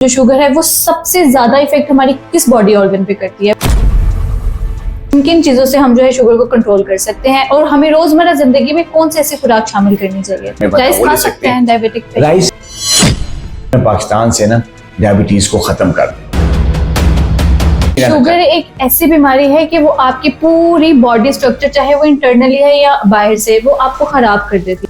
जो शुगर है वो सबसे ज्यादा इफेक्ट हमारी किस बॉडी ऑर्गन पे करती है, किन किन चीजों से हम जो है शुगर को कंट्रोल कर सकते हैं, और हमें रोजमर्रा जिंदगी में कौन से ऐसी खुराक शामिल करनी चाहिए। राइस खा सकते हैं डायबिटिक पे? राइस पाकिस्तान से ना डायबिटीज को खत्म कर दे। शुगर एक ऐसी बीमारी है कि वो आपकी पूरी बॉडी स्ट्रक्चर, चाहे वो इंटरनली है या बाहर से, वो आपको खराब कर देती है।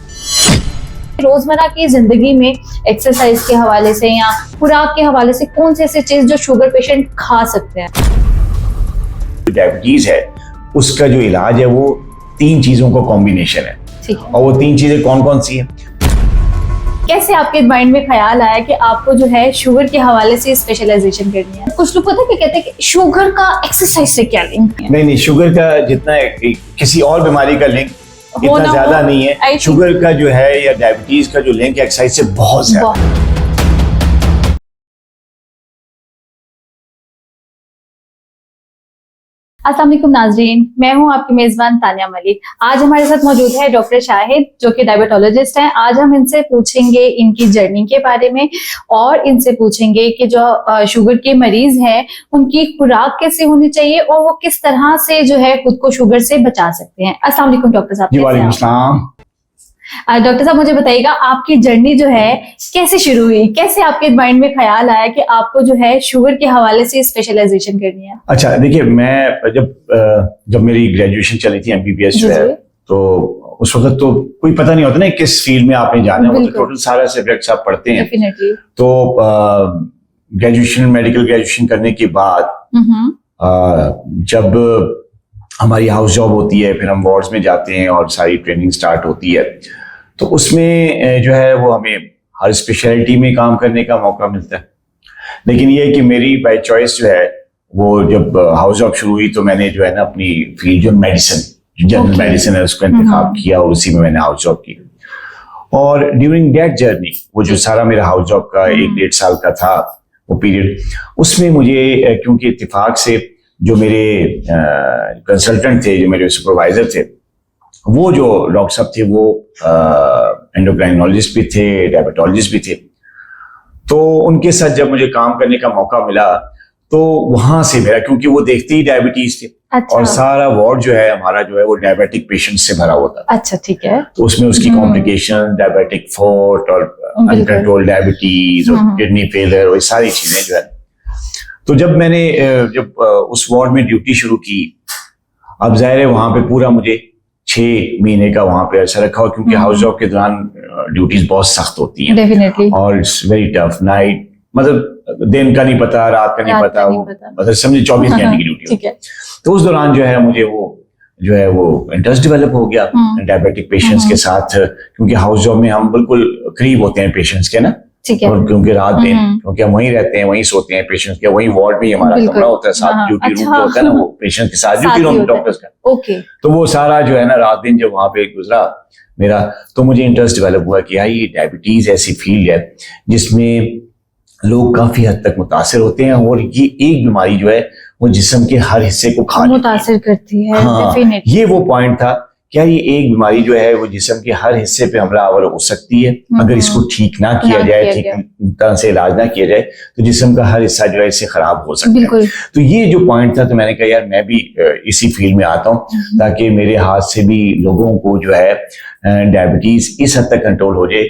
रोजमर्रा की जिंदगी में एक्सरसाइज के हवाले से या खुराक के हवाले से कौन सी ऐसी चीज जो शुगर पेशेंट खा सकते हैं? डायबिटीज है उसका जो इलाज है वो 3 चीजों का कॉम्बिनेशन है। ठीक है। और वो 3 चीजें कौन कौन सी है? कैसे आपके माइंड में ख्याल आया कि आपको जो है शुगर के हवाले से स्पेशलाइजेशन करनी है? कुछ लोग पता है कहते हैं कि शुगर का एक्सरसाइज से क्या लिंक है? नहीं, शुगर का जितना किसी और बीमारी का लिंक इतना ज्यादा नहीं है। शुगर का जो है या डायबिटीज का जो लिंक है एक्सरसाइज से बहुत ज्यादा। अस्सलाम वालेकुम नाज़रीन, मैं हूं आपकी मेजबान तानिया मलिक। आज हमारे साथ मौजूद है डॉक्टर शाहिद जो कि डायबिटोलॉजिस्ट हैं। आज हम इनसे पूछेंगे इनकी जर्नी के बारे में और इनसे पूछेंगे कि जो शुगर के मरीज हैं उनकी खुराक कैसे होनी चाहिए और वो किस तरह से जो है खुद को शुगर से बचा सकते हैं। अस्सलाम वालेकुम डॉक्टर साहब। जी वालेकुम सलाम। डॉक्टर साहब, मुझे बताइएगा आपकी जर्नी जो है कैसे शुरू हुई, कैसे आपके माइंड में ख्याल आया कि आपको जो है शुगर के हवाले से स्पेशलाइजेशन करनी है? अच्छा देखिए, मैं जब मेरी ग्रेजुएशन चली थी MBBS जो है, तो उस वक्त तो कोई पता नहीं होता ना किस फील्ड में आपने जाना है। वो तो टोटल सारा सब्जेक्ट्स आप पढ़ते हैं। डेफिनेटली। तो ग्रेजुएशन, मेडिकल ग्रेजुएशन करने के बाद जब हमारी हाउस जॉब होती है, फिर हम वार्ड्स में जाते हैं और सारी ट्रेनिंग स्टार्ट होती है, तो उसमें जो है वो हमें हर स्पेशलिटी में काम करने का मौका मिलता है। लेकिन ये है कि मेरी बाय चॉइस जो है वो जब हाउस जॉब शुरू हुई तो मैंने जो है ना अपनी फील्ड जो मेडिसिन, जनरल मेडिसिन है, उसको इंतखाब किया और उसी में मैंने हाउस जॉब की। और ड्यूरिंग दैट जर्नी वो जो सारा मेरा हाउस जॉब का 1-1.5 साल का था वो पीरियड, उसमें मुझे क्योंकि इत्तेफाक से जो मेरे कंसल्टेंट थे, जो मेरे सुपरवाइजर थे, वो जो डॉक्टर साहब थे वो एंडोक्राइनोलॉजिस्ट भी थे, डायबिटोलॉजिस्ट भी थे। तो उनके साथ जब मुझे काम करने का मौका मिला तो वहां से मेरा, क्योंकि वो देखते ही डायबिटीज थे। अच्छा। और सारा वार्ड जो है हमारा जो है वो डायबिटिक पेशेंट से भरा हुआ था। अच्छा, ठीक है। तो उसमें उसकी कॉम्प्लिकेशन, डायबिटिक फोर्ट और अनकंट्रोल्ड डायबिटीज और किडनी फेलियर और सारी चीजें जो है। तो जब मैंने उस वार्ड में ड्यूटी शुरू की, अब जाहिर है वहां पे पूरा मुझे 6 महीने का वहां पे अरसा रखा, क्योंकि हाउस जॉब के दौरान ड्यूटीज बहुत सख्त होती हैं। डेफिनेटली। और इट्स वेरी टफ। नाइट मतलब दिन का नहीं पता, रात का नहीं पता, वो मतलब समझे 24 घंटे की ड्यूटी होती है। तो उस दौरान जो है मुझे वो जो है वो इंटरेस्ट डेवलप हो गया डायबिटिक पेशेंट्स के साथ, क्योंकि हाउस जॉब में हम बिल्कुल करीब होते हैं पेशेंट्स के ना। ठीक है। और क्योंकि रात दिन क्योंकि हम वहीं रहते हैं, वहीं सोते हैं पेशेंट्स के, वहीं वार्ड में ही हमारा कमरा होता है, साथ ड्यूटी रूम जो होता है ना, वो पेशेंट के साथ ड्यूटी रूम डॉक्टर्स का। ओके। तो वो सारा जो है ना रात दिन जब वहां पे गुजरा मेरा, तो मुझे इंटरेस्ट डेवलप हुआ कि ये डायबिटीज ऐसी फील्ड है जिसमें लोग काफी हद तक मुतासिर होते हैं, और ये एक बीमारी जो है वो जिस्म के हर हिस्से को खा मुतासिर करती है। हाँ, ये वो पॉइंट था। क्या ये एक बीमारी जो है वो जिस्म के हर हिस्से पे हमलावर हो सकती है अगर इसको ठीक ना किया जाए, ठीक तरह से इलाज ना किया जाए, तो जिस्म का हर हिस्सा जो है इससे खराब हो सकता है। तो ये जो पॉइंट था, तो मैंने कहा यार मैं भी इसी फील्ड में आता हूँ ताकि मेरे हाथ से भी लोगों को जो है डायबिटीज इस हद तक कंट्रोल हो जाए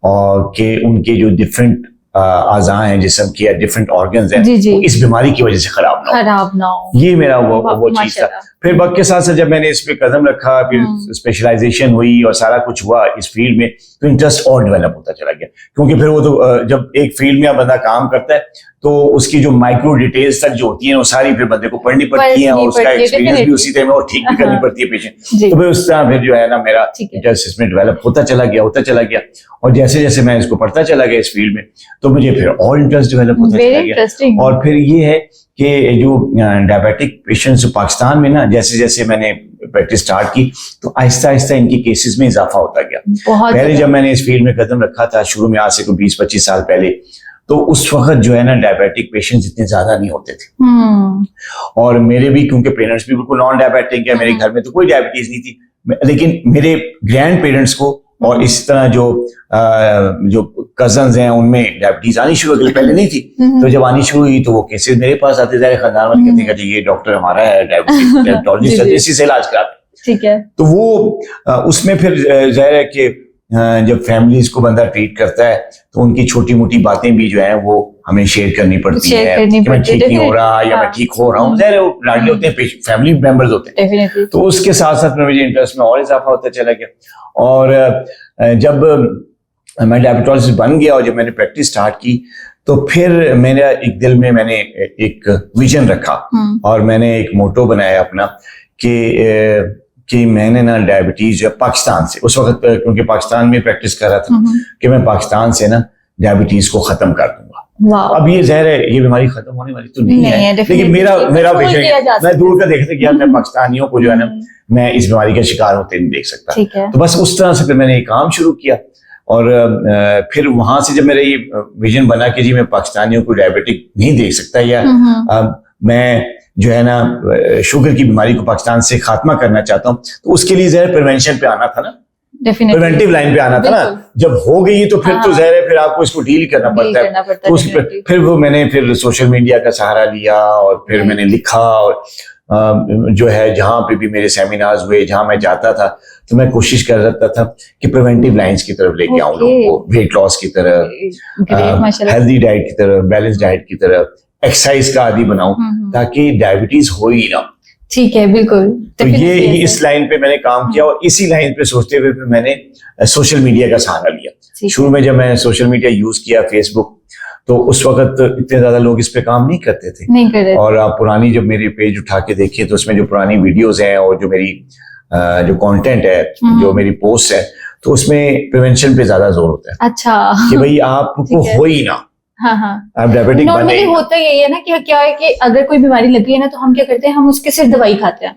और कि उनके जो डिफरेंट आज़ा हैं जिस्म के, डिफरेंट ऑर्गन्स हैं, वो इस बीमारी की वजह से खराब ना हो। ये मेरा वो चीज था। फिर वक्त के साथ साथ जब मैंने इस पे कदम रखा, फिर स्पेशलाइजेशन हुई और सारा कुछ हुआ इस फील्ड में, तो इंटरेस्ट और डेवलप होता चला गया। क्योंकि फिर वो तो जब एक फील्ड में बंदा काम करता है तो उसकी जो माइक्रो डिटेल्स तक जो होती हैं वो सारी फिर बंदे को पढ़नी पड़ती हैं, और उसका एक्सपीरियंस भी उसी तरह और ठीक भी करनी पड़ती है पेशेंट। तो फिर उस तरह फिर जो है ना मेरा इंटरेस्ट इसमें डेवलप होता चला गया। और जैसे जैसे मैं इसको पढ़ता चला गया इस फील्ड में, तो मुझे फिर और इंटरेस्ट डेवलप होता चला गया। और फिर ये है कि जो डायबिटिक पेशेंट्स पाकिस्तान में ना, जैसे जैसे मैंने प्रैक्टिस स्टार्ट की तो आहिस्ता आहिस्ता इनकी केसेस में इजाफा होता गया। पहले जब मैंने इस फील्ड में कदम रखा था शुरू में, आज से कोई 20-25 साल पहले, तो उस वक्त जो है ना डायबिटिक पेशेंट्स इतने ज्यादा नहीं होते थे। और मेरे भी क्योंकि पेरेंट्स भी बिल्कुल नॉन डायबिटिक है, मेरे घर में तो कोई डायबिटीज नहीं थी, लेकिन मेरे ग्रैंड पेरेंट्स को और इस तरह जो कजन्स हैं उनमें डायबिटीज आनी शुरू हो गई, पहले नहीं थी। तो जब आनी शुरू हुई तो वो केसेस मेरे पास आते थे, खानदान वाले कहते हैं कि ये डॉक्टर हमारा है डायबिटोलॉजिस्ट, इसी से इलाज कराते। ठीक है। तो वो उसमें फिर जाहिर है कि जब फैमिलीज को बंदा ट्रीट करता है तो उनकी छोटी मोटी बातें भी जो है वो हमें शेयर करनी पड़ती है कि मैं ठीक नहीं हो रहा या मैं ठीक हो रहा हूँ। जाहिर है वो लाडले होते हैं, फैमिली मेंबर्स होते हैं, तो उसके साथ साथ मुझे इंटरेस्ट में और इजाफा होता चला गया। और जब मैं डायबिटोलॉजिस्ट बन गया और जब मैंने प्रैक्टिस स्टार्ट की तो फिर मेरा एक दिल में मैंने एक विजन रखा और मैंने एक मोटो बनाया अपना कि मैंने ना डायबिटीज पाकिस्तान से, उस वक्त क्योंकि पाकिस्तान में प्रैक्टिस कर रहा था, कि मैं पाकिस्तान से ना डायबिटीज को खत्म कर दूंगा। अब ये ज़ाहिर है ये बीमारी खत्म होने वाली तो नहीं है, लेकिन मेरा विजन, मैं दूर का देखता कि यार मैं पाकिस्तानियों को जो है ना मैं इस बीमारी का शिकार होते नहीं देख सकता। तो बस उस तरह से फिर मैंने ये काम शुरू किया और फिर वहां से जब मेरा ये विजन बना कि जी मैं पाकिस्तानियों को डायबिटिक नहीं देख सकता या मैं जो है ना शुगर की बीमारी को पाकिस्तान से खात्मा करना चाहता हूँ, तो उसके लिए जरा प्रिवेंशन पे आना था ना, प्रिवेंटिव लाइन पे आना था ना। जब हो गई तो फिर तो जहर है, फिर आपको इसको डील करना पड़ता है। तो फिर वो मैंने फिर सोशल मीडिया का सहारा लिया और फिर मैंने लिखा और जो है जहां पे भी मेरे सेमिनार्स हुए, जहां मैं जाता था तो मैं कोशिश कर रहा था कि प्रिवेंटिव लाइंस की तरफ लेके आऊं लोगों को, वेट लॉस की तरफ, हेल्दी डाइट की तरफ, बैलेंस डाइट की तरफ, एक्सरसाइज का आदी बनाऊं ताकि डायबिटीज हो ही ना। ठीक है, बिल्कुल। तो ये इस लाइन पे मैंने काम किया और इसी लाइन पे सोचते हुए मैंने सोशल मीडिया का सहारा लिया। शुरू में जब मैंने सोशल मीडिया यूज किया, फेसबुक, तो उस वक्त इतने ज्यादा लोग इस पे काम नहीं करते थे। और आप पुरानी जब मेरी पेज उठा के देखिए तो उसमें जो पुरानी वीडियोस हैं और जो मेरी जो कंटेंट है, जो मेरी पोस्ट है, तो उसमें प्रिवेंशन पे ज्यादा जोर होता है। अच्छा, कि भाई आपको हो ही ना। आप डायबिटिक नॉर्मली होता यही है ना कि क्या है कि अगर कोई बीमारी लगी है ना तो हम क्या करते हैं, हम उसके सिर्फ दवाई खाते हैं।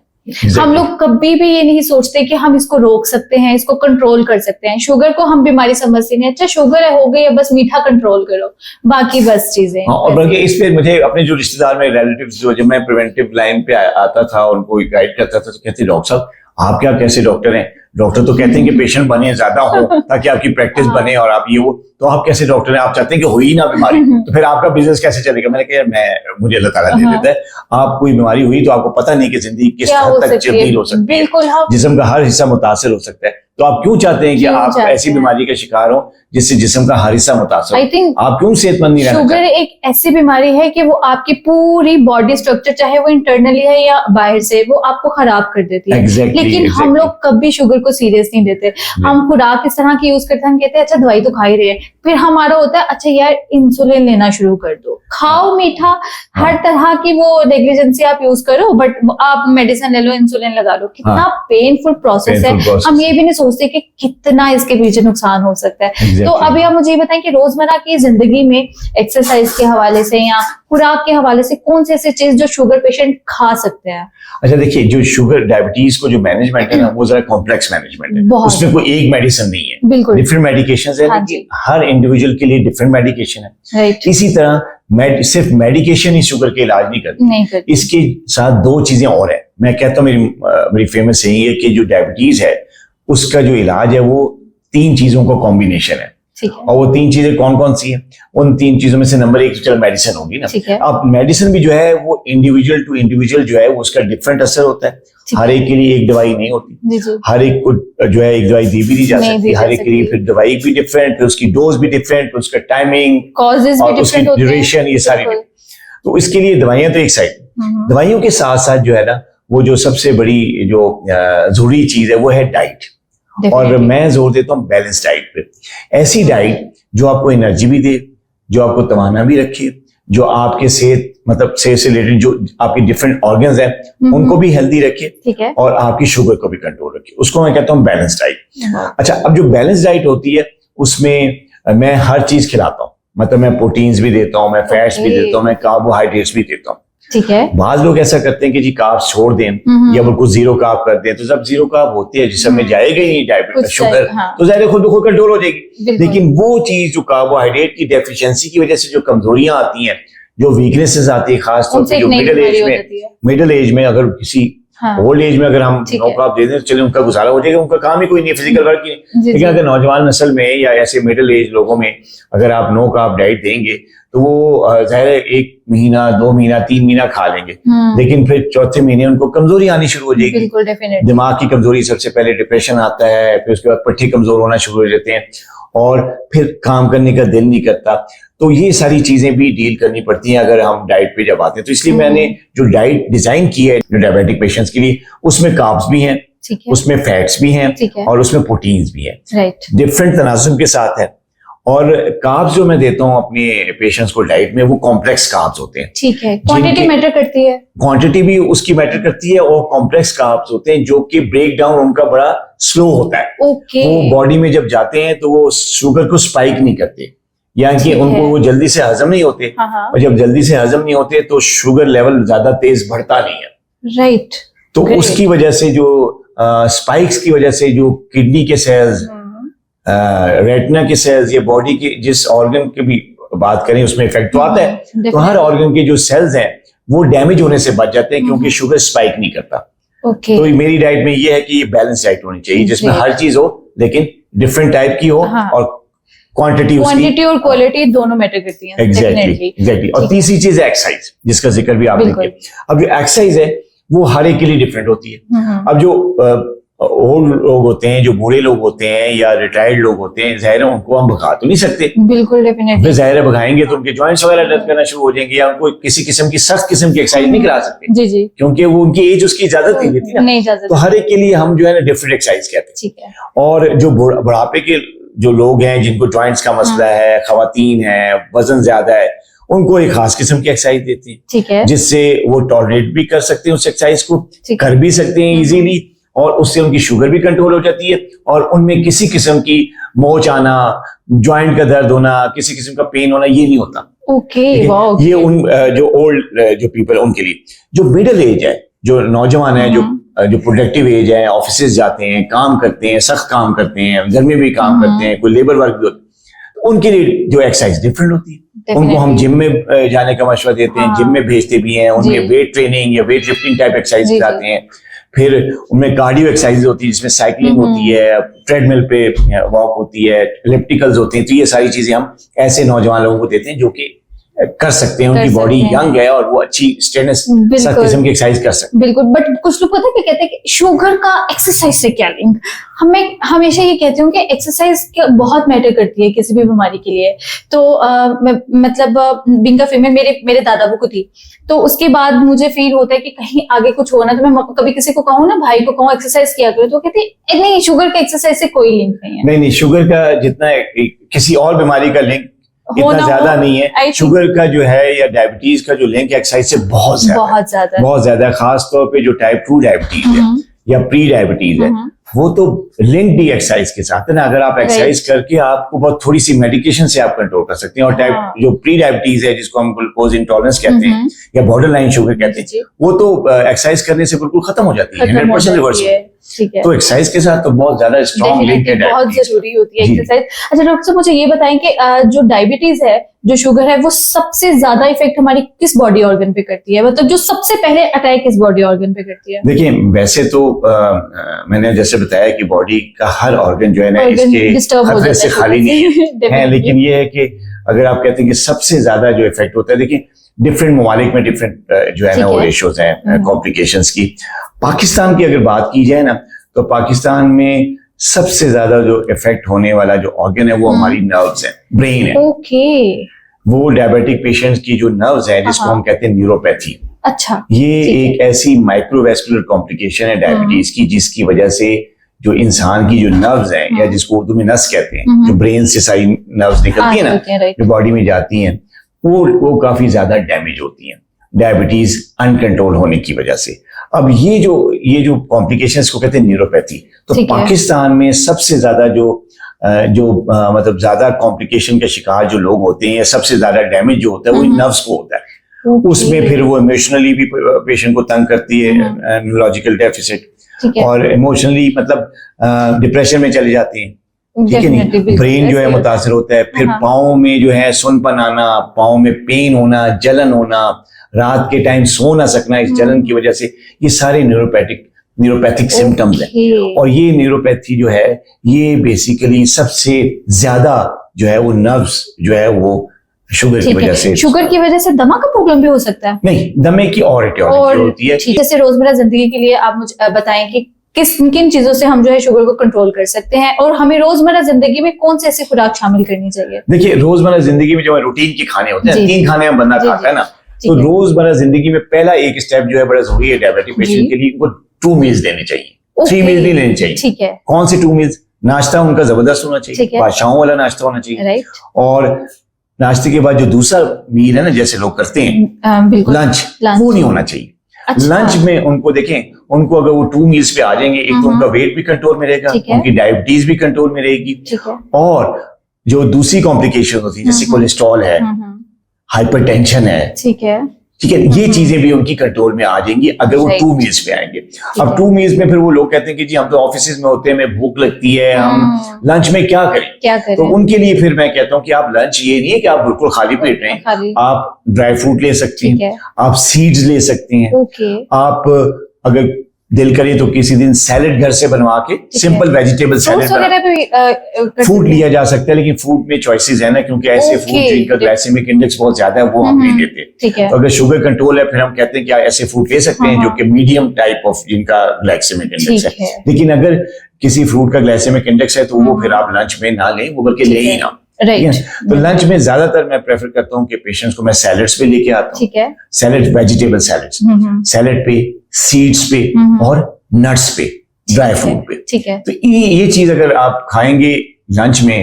हम लोग कभी भी ये नहीं सोचते कि हम इसको रोक सकते हैं, इसको कंट्रोल कर सकते हैं। शुगर को हम बीमारी समझते नहीं, अच्छा शुगर है, हो गई है, बस मीठा कंट्रोल करो, बाकी बस चीजें। और बल्कि इस पे मुझे अपने जो रिश्तेदार में रिलेटिव्स जो, जब मैं प्रिवेंटिव लाइन पे आता था उनको गाइड करता था, तो कहते डॉक्टर साहब आप क्या कैसे डॉक्टर हैं? डॉक्टर तो कहते हैं कि पेशेंट बने ज्यादा हो ताकि आपकी प्रैक्टिस बने और आप ये वो, तो आप कैसे डॉक्टर हैं? आप चाहते हैं कि हो ही ना बीमारी, तो फिर आपका बिजनेस कैसे चलेगा? मैंने कहा मुझे अल्लाह ताला दे देता है, आप कोई बीमारी हुई तो आपको पता नहीं कि जिंदगी किस हद तक जबरील हो सकती है, जिस्म का हर हिस्सा मुतासिर हो सकता है। तो आप क्यों चाहते हैं कि आप ऐसी बीमारी का शिकार हो जिससे जिस्म का हर हिस्सा मुतासिर हो? आप क्यों सेहतमंद नहीं रहना? शुगर एक ऐसी बीमारी है कि वो आपकी पूरी बॉडी स्ट्रक्चर, चाहे वो इंटरनली है या बाहर से, वो आपको खराब कर देती है। लेकिन हम लोग कभी शुगर को सीरियस नहीं देते। हम खुराक इस तरह की यूज करते हैं, हम कहते हैं अच्छा दवाई तो खा ही रहे हैं, फिर हमारा होता है अच्छा यार इंसुलिन लेना शुरू कर दो, खाओ मीठा, हर तरह की वो नेग्लिजेंसी आप यूज करो, बट आप मेडिसिन ले लो, इंसुलिन लगा लो। कितना पेनफुल प्रोसेस है। हम ये भी नहीं सोचते कि कितना इसके पीछे नुकसान हो सकता है। तो अभी आप मुझे ये बताएं कि रोजमर्रा की जिंदगी में एक्सरसाइज के हवाले से या खुराक के हवाले से कौन सी ऐसी चीज जो शुगर पेशेंट खा सकते हैं? अच्छा देखिए, जो शुगर डायबिटीज को जो मैनेजमेंट है ना, वो जरा कॉम्प्लेक्स मैनेजमेंट है। उसमें कोई एक मेडिसिन नहीं है, बिल्कुल डिफरेंट मेडिकेशंस है। लेकिन हर इंडिविजुअल के लिए डिफरेंट मेडिकेशन है। इसी तरह सिर्फ मेडिकेशन ही शुगर के इलाज नहीं करती। इसके साथ दो चीजें और है। मैं कहता हूँ मेरी फेमस यही है कि जो डायबिटीज है उसका जो इलाज है वो 3 चीजों का कॉम्बिनेशन है। और वो 3 चीजें कौन कौन सी हैं? उन 3 चीजों में से नंबर 1 तो चलो मेडिसिन होगी ना। अब मेडिसिन भी जो है वो इंडिविजुअल टू इंडिविजुअल जो है वो उसका डिफरेंट असर होता है। हर एक के लिए एक दवाई नहीं होती, हर एक को जो है एक दवाई दी भी नहीं जा सकती। हर एक के लिए फिर दवाई भी डिफरेंट, फिर उसकी डोज भी डिफरेंट, उसका टाइमिंग और उसकी ड्यूरेशन, ये सारी। तो इसके लिए दवाइयां तो एक साइड, दवाइयों के साथ साथ जो है ना वो जो सबसे बड़ी जो जरूरी चीज है वो है डाइट। और मैं जोर देता हूँ बैलेंस डाइट पे। ऐसी डाइट जो आपको एनर्जी भी दे, जो आपको तवाना भी रखे, जो आपके सेहत से रिलेटेड जो आपके डिफरेंट ऑर्गन्स हैं उनको भी हेल्दी रखे और आपकी शुगर को भी कंट्रोल रखे, उसको मैं कहता हूँ बैलेंस डाइट। अच्छा, अब जो बैलेंस डाइट होती है उसमें मैं हर चीज खिलाता हूँ, मतलब मैं प्रोटीन्स भी देता हूँ, मैं फैट्स भी देता हूँ, मैं कार्बोहाइड्रेट्स भी देता हूँ। ठीक है। बाद लोग ऐसा करते हैं कि जी कार्ब्स छोड़ दें या बिल्कुल जीरो कार्ब कर दें, तो जब जीरो कार्ब होती है जिसमें में जाएगा ही नहीं डायबिटीज शुगर, तो ज़ाहिर खुद ब खुद कंट्रोल हो जाएगी। लेकिन वो चीज जो कार्बोहाइड्रेट की डेफिशिएंसी की वजह से जो कमजोरियां आती हैं, जो वीकनेसेस आती है, खासतौर पर जो मिडिल एज में अगर किसी हाँ, ओल्ड एज में अगर हम ठीक नो है। कार्ब दे दें तो चलिए उनका गुजारा हो जाएगा, उनका काम ही कोई नहीं, फिजिकल वर्क ही नहीं। जी लेकिन जी अगर नौजवान नस्ल में या ऐसे मिडिल एज लोगों में अगर आप नो कार्ब डाइट देंगे तो वो जाहिर है 1 महीना 2 महीना 3 महीना खा लेंगे, लेकिन फिर चौथे महीने उनको कमजोरी आनी शुरू हो जाएगी। बिल्कुल डेफिनेटली। दिमाग की कमजोरी, सबसे पहले डिप्रेशन आता है, फिर उसके बाद पट्टी कमजोर होना शुरू हो जाते हैं और फिर काम करने का दिल नहीं करता। तो ये सारी चीजें भी डील करनी पड़ती हैं अगर हम डाइट पे जब आते हैं। तो इसलिए मैंने जो डाइट डिजाइन की है डायबिटिक पेशेंट्स के लिए, उसमें कार्ब्स भी हैं, ठीक है, उसमें फैट्स भी हैं ठीक है, और उसमें प्रोटीन्स भी हैं, राइट, डिफरेंट तनाजुम के साथ है। और कार्ब्स जो मैं देता हूँ अपने पेशेंट्स को डाइट में, वो कॉम्प्लेक्स कार्ब्स होते हैं। ठीक है। क्वांटिटी जिनके- मैटर करती है, क्वांटिटी भी उसकी मैटर करती है, और कॉम्प्लेक्स कार्ब्स होते हैं जो कि ब्रेक डाउन उनका बड़ा स्लो होता है। ओके, वो बॉडी में जब जाते हैं तो वो शुगर को स्पाइक नहीं करते, यानी कि ठीक है। उनको वो जल्दी से हजम नहीं होते, हाँ हाँ, और जब जल्दी से हजम नहीं होते तो शुगर लेवल ज्यादा तेज बढ़ता नहीं है। राइट, तो Great. उसकी वजह से जो स्पाइक्स की वजह से जो किडनी के सेल्स, रेटिना के सेल्स, ये बॉडी के जिस ऑर्गन की भी बात करें उसमें इफेक्ट तो आता है। तो हर ऑर्गन के जो सेल्स हैं वो डैमेज होने से बच जाते हैं क्योंकि शुगर स्पाइक नहीं करता। ओके, तो मेरी डाइट में ये है कि ये बैलेंस डाइट होनी चाहिए जिसमें Great. हर चीज हो लेकिन डिफरेंट टाइप की हो, हाँ। और क्वांटिटी उसकी क्वांटिटी और क्वालिटी दोनों मैटर करती हैं, एग्जैक्टली। और ठीक। तीसरी चीज है एक्सरसाइज, जिसका जिक्र भी आपने बिल्कुल। किया। अब जो एक्सरसाइज है वो हर एक के लिए डिफरेंट होती है। अब जो ओल्ड लोग होते हैं, जो बूढ़े लोग होते हैं या रिटायर्ड लोग होते हैं, जाहिर है उनको हम भगा तो नहीं सकते। बिल्कुल डेफिनेटली, फिर जाहिर है भगाएंगे तो उनके जॉइंट्स वगैरह दर्द करना शुरू हो जाएंगे, या उनको किसी किस्म की सख्त किस्म की एक्सरसाइज नहीं करा सकते जी जी, क्योंकि वो उनकी एज उसकी इजाजत नहीं देती ना। नहीं इजाजत, तो हर एक के लिए हम जो है ना डिफरेंट एक्सरसाइज कहते हैं। ठीक है, और जो बुढ़ापे के जो लोग हैं जिनको जॉइंट्स का मसला है, खवातीन है, वजन ज्यादा है, उनको एक खास किस्म की एक्सरसाइज देती है ठीक है, जिससे वो टॉलरेट भी कर सकते हैं उस एक्सरसाइज को, ठीक है। कर भी सकते हैं इजीली, और उससे उनकी शुगर भी कंट्रोल हो जाती है, और उनमें किसी किस्म की मोच आना, जॉइंट का दर्द होना, किसी किस्म का पेन होना, ये नहीं होता। ओके, ठीक है? वाओ, ये उन जो ओल्ड जो पीपल उनके लिए। जो मिडिल एज है, जो नौजवान है, जो प्रोडक्टिव एज है, ऑफिस जाते हैं, काम करते हैं, सख्त काम करते हैं, घर में भी काम करते हैं, कोई लेबर वर्क भी होता है, उनके लिए जो एक्सरसाइज डिफरेंट होती है। उनको हम जिम में जाने का मशवरा देते हैं, हाँ। जिम में भेजते भी हैं, उनमें जी। वेट ट्रेनिंग या वेट लिफ्टिंग टाइप एक्सरसाइज जी, जी। कराते हैं। फिर उनमें कार्डियो एक्सरसाइज होती है जिसमें साइकिलिंग होती है, ट्रेडमिल पे वॉक होती है, एलिप्टिकल्स होते हैं। तो ये सारी चीजें हम ऐसे नौजवान लोगों को देते हैं जो कि कर सकते हैं, कर उनकी बॉडी सकते हैं। यंग है और वो अच्छी स्ट्रेनस बिल्कुल। किस्म की एक्सरसाइज कर सकते हैं। बिल्कुल, बट कुछ लोग पता है क्या कहते हैं कि शुगर का एक्सरसाइज से क्या लिंक। हमें हमेशा ये कहती हूँ कि एक्सरसाइज बहुत मैटर करती है किसी भी बीमारी के लिए। तो मतलब बिंगा फीमेल मेरे दादाबू को थी, तो उसके बाद मुझे फील होता है कि कहीं आगे कुछ होना, तो मैं कभी किसी को कहूँ ना, भाई को कहूँ एक्सरसाइज किया करो, तो कहते हैं नहीं, शुगर का एक्सरसाइज से कोई लिंक नहीं है। नहीं, शुगर का जितना किसी और बीमारी का लिंक इतना ज्यादा नहीं है, शुगर का जो है या डायबिटीज का जो लिंक एक्सरसाइज से बहुत ज्यादा है। खास तौर पे जो टाइप 2 डायबिटीज है या प्री डायबिटीज है, वो तो लिंक भी एक्सरसाइज के साथ है ना। अगर आप एक्सरसाइज करके आपको बहुत थोड़ी सी मेडिकेशन से आप कंट्रोल कर सकते हैं। और टाइप जो प्री डायबिटीज है, जिसको हम ग्लूकोज इंटॉलरेंस कहते हैं या बॉर्डर लाइन शुगर कहते हैं, वो तो एक्सरसाइज करने से बिल्कुल खत्म हो जाती है, 100% रिवर्सिबल। तो एक्सरसाइज के साथ तो बहुत ज्यादा स्ट्रॉन्ग लिंक है, बहुत जरूरी होती है एक्सरसाइज। अच्छा डॉक्टर साहब, मुझे ये बताएं कि जो डायबिटीज है, जो शुगर है, वो सबसे ज्यादा इफेक्ट हमारी किस बॉडी ऑर्गन पे करती है? मतलब जो सबसे पहले अटैक किस बॉडी ऑर्गन पे करती है? देखिए, वैसे तो मैंने जैसे बताया कि बॉडी का हर ऑर्गन जो है ना इसके खतरे से खाली नहीं है, लेकिन ये है कि अगर आप कहते हैं कि सबसे ज्यादा जो इफेक्ट होता है, देखिए डिफरेंट ममालिक में डिफरेंट जो है ना वो रेशोज हैं कॉम्प्लिकेशंस की। पाकिस्तान की अगर बात की जाए ना, तो पाकिस्तान में सबसे ज्यादा जो इफेक्ट होने वाला जो ऑर्गन है वो हमारी नर्व्स है, ब्रेन है। ओके, वो डायबिटिक पेशेंट्स की जो नर्व्स है, जिसको हम कहते हैं न्यूरोपैथी, अच्छा, ये एक ऐसी माइक्रोवेस्कुलर कॉम्प्लिकेशन है डायबिटीज की, जिसकी वजह से जो इंसान की जो नर्व्स हैं, या जिसको उर्दू में नस कहते हैं, जो ब्रेन से सारी नर्व्स निकलती है ना, जो बॉडी में जाती हैं, वो काफी ज्यादा डैमेज होती हैं डायबिटीज अनकंट्रोल होने की वजह से। अब ये जो कॉम्प्लिकेशंस को कहते हैं न्यूरोपैथी, तो पाकिस्तान में सबसे ज्यादा मतलब ज्यादा कॉम्प्लिकेशन के शिकार जो लोग होते हैं, या सबसे ज्यादा डैमेज जो होता है वो नर्व्स को होता है। उसमें फिर वो इमोशनली भी पेशेंट को तंग करती है, न्यूरोलॉजिकल डेफिसिट, और इमोशनली मतलब डिप्रेशन में चले जाती हैं, ठीक है नहीं। ब्रेन जो है मुतासर होता है, फिर पाँव में जो है सुनपन आना, पाँव में पेन होना, जलन होना, रात के टाइम सो ना सकना इस जलन की वजह से, ये सारे न्यूरोपैथिक सिम्टम्स हैं। और ये न्यूरोपैथी जो है ये बेसिकली सबसे ज्यादा जो है वो नर्व्स जो है वो शुगर की वजह से, शुगर की वजह से दमा का प्रॉब्लम भी हो सकता है? नहीं, दमे की और एटियोलॉजी होती है। जैसे रोजमर्रा जिंदगी के लिए आप मुझे बताएं कि किन चीजों से हम जो है शुगर को कंट्रोल कर सकते हैं, और हमें रोजमर्रा जिंदगी में कौन से ऐसी खुराक शामिल करनी चाहिए? देखिए, रोजमर्रा जिंदगी में जो रूटीन के खाने होते हैं, 3 खाने हम बंदा खाता है ना, तो रोजमर्रा जिंदगी में पहला एक स्टेप जो है बड़ा जरूरी है डायबिटिक पेशेंट के लिए, उनको 2 मील्स लेने चाहिए, 3 मील नहीं लेने चाहिए। ठीक है। कौन से 2 मील्स? नाश्ता उनका जबरदस्त होना चाहिए, बादशाहों वाला नाश्ता होना चाहिए, राइट। और नाश्ते के बाद जो दूसरा मील है ना, जैसे लोग करते हैं लंच, वो नहीं होना चाहिए। लंच में उनको देखें, उनको अगर वो 2 मील्स पे आ जाएंगे, एक तो उनका वेट भी कंट्रोल में रहेगा, उनकी डायबिटीज भी कंट्रोल में रहेगी, और जो दूसरी कॉम्प्लिकेशन होती है जैसे कोलेस्ट्रॉल है, हाइपरटेंशन है, ठीक है, ये चीजें भी उनकी कंट्रोल में आ जाएंगी अगर वो 2 मील्स पे आएंगे। अब 2 मील्स में फिर वो लोग कहते हैं कि जी हम तो ऑफिस में होते हैं, हमें भूख लगती है, हम लंच में क्या करें? तो उनके लिए फिर मैं कहता हूँ कि आप लंच ये नहीं है कि आप बिल्कुल खाली पेट रहें, आप ड्राई फ्रूट ले सकते हैं, आप सीड्स ले सकते हैं, आप अगर दिल करे तो किसी दिन सैलेड घर से बनवा के सिंपल वेजिटेबल सैलेड, फूड लिया जा सकता है, लेकिन फूड में चॉइसेस है ना, क्योंकि ऐसे फूड जिनका ग्लाइसेमिक इंडेक्स बहुत ज्यादा है वो हम नहीं देते। तो अगर शुगर कंट्रोल है फिर हम कहते हैं कि आप ऐसे फूड ले सकते हैं जो कि मीडियम टाइप ऑफ जिनका ग्लाइसेमिक इंडेक्स है। लेकिन अगर किसी फ्रूट का ग्लाइसेमिक इंडेक्स है तो वो फिर आप लंच में ना लें, वो बल्कि ले ही ना। तो लंच में ज्यादातर मैं प्रेफर करता हूँ कि पेशेंट्स को मैं सैलेड्स पे लेके आता हूँ, सैलेड, वेजिटेबल सैलेड्स, सैलेड पे, सीड्स पे और नट्स पे, ड्राई फ्रूट पे। ठीक है। तो ये चीज अगर आप खाएंगे लंच में,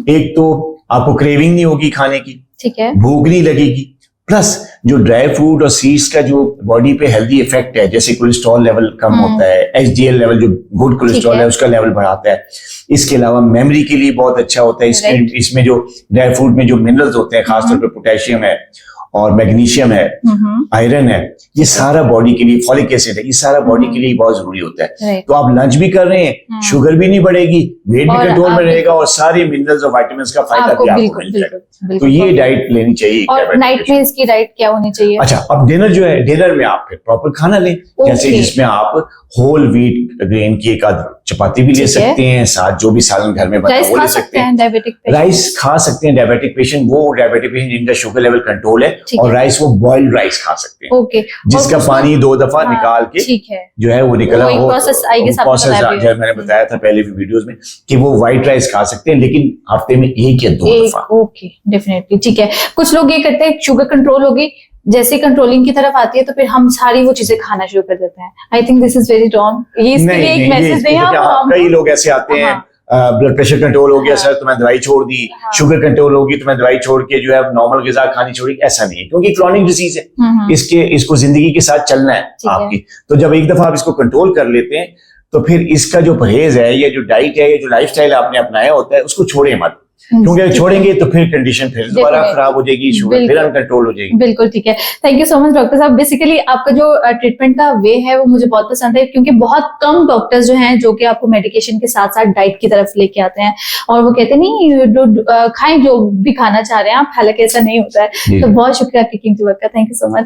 एक तो आपको क्रेविंग नहीं होगी खाने की, ठीक है, भूख नहीं लगेगी, प्लस जो ड्राई फ्रूट और सीड्स का जो बॉडी पे हेल्दी इफेक्ट है, जैसे कोलेस्ट्रॉल लेवल कम होता है, एचडीएल लेवल जो गुड कोलेस्ट्रॉल है उसका लेवल बढ़ाता है, इसके अलावा मेमोरी के लिए बहुत अच्छा होता है। इसमें जो ड्राई फ्रूट में जो मिनरल्स होते हैं, खासतौर पर पोटेशियम है और मैग्नीशियम है, आयरन है, ये सारा बॉडी के लिए, फॉलिक एसिड है, ये सारा बॉडी के लिए बहुत जरूरी होता है। तो आप लंच भी कर रहे हैं, शुगर भी नहीं बढ़ेगी, वेट भी कंट्रोल में रहेगा, और सारे मिनरल्स और विटामिन का फायदा भी आपको मिल जाएगा। तो ये डाइट लेनी चाहिए। और नाइट में इसकी डाइट क्या होनी चाहिए? अच्छा, अब डिनर जो है, डिनर में आप फिर प्रॉपर खाना लें, जैसे जिसमें आप होल व्हीट ग्रेन की एक आध चपाती भी ले सकते हैं, साथ जो भी सालन घर में बना वो ले सकते हैं। राइस खा सकते हैं डायबिटिक पेशेंट, वो डायबिटिक पेशेंट जिनका शुगर लेवल कंट्रोल है, और राइस वो बॉइल्ड राइस खा सकते हैं, ओके, जिसका पानी 2 दफा निकाल के जो है वो निकला हो, प्रोसेस मैंने बताया था पहले भी वीडियोस में कि वो व्हाइट राइस खा सकते हैं, लेकिन हफ्ते में 1 या 2 दफा। ओके, डेफिनेटली, ठीक है। कुछ लोग ये करते हैं, शुगर कंट्रोल होगी, जैसे कंट्रोलिंग की तरफ आती है तो फिर हम सारी वो चीजें खाना शुरू कर देते हैं। I think this is very wrong. ये इसके लिए एक मैसेज दें आप। कई लोग ऐसे आते हैं, ब्लड प्रेशर कंट्रोल हो गया सर तो मैं दवाई छोड़ दी, शुगर कंट्रोल होगी तो मैं दवाई छोड़ के जो है नॉर्मल ग़िज़ा खानी छोड़ी। ऐसा नहीं है, क्योंकि क्रॉनिक डिजीज है, इसको जिंदगी के साथ चलना है आपकी। तो जब एक दफा आप इसको कंट्रोल कर लेते हैं तो फिर इसका जो परहेज है, या जो डाइट है, या जो लाइफस्टाइल आपने अपनाया होता है, उसको छोड़े मत, क्योंकि अगर छोड़ेंगे तो फिर कंडीशन फिर दोबारा खराब हो जाएगी, शुगर फिर अनकंट्रोल हो जाएगी। बिल्कुल, ठीक है। Thank you so much doctor साहब। बेसिकली आपका जो ट्रीटमेंट का वे है वो मुझे बहुत पसंद है, क्योंकि बहुत कम डॉक्टर्स जो हैं जो कि आपको मेडिकेशन के साथ साथ डाइट की तरफ लेके आते हैं, और वो कहते हैं नहीं खाएं जो भी खाना चाह रहे हैं आप, हालांकि ऐसा नहीं होता है। तो बहुत शुक्रिया आपकी कीमती वक्त का। Thank you so much.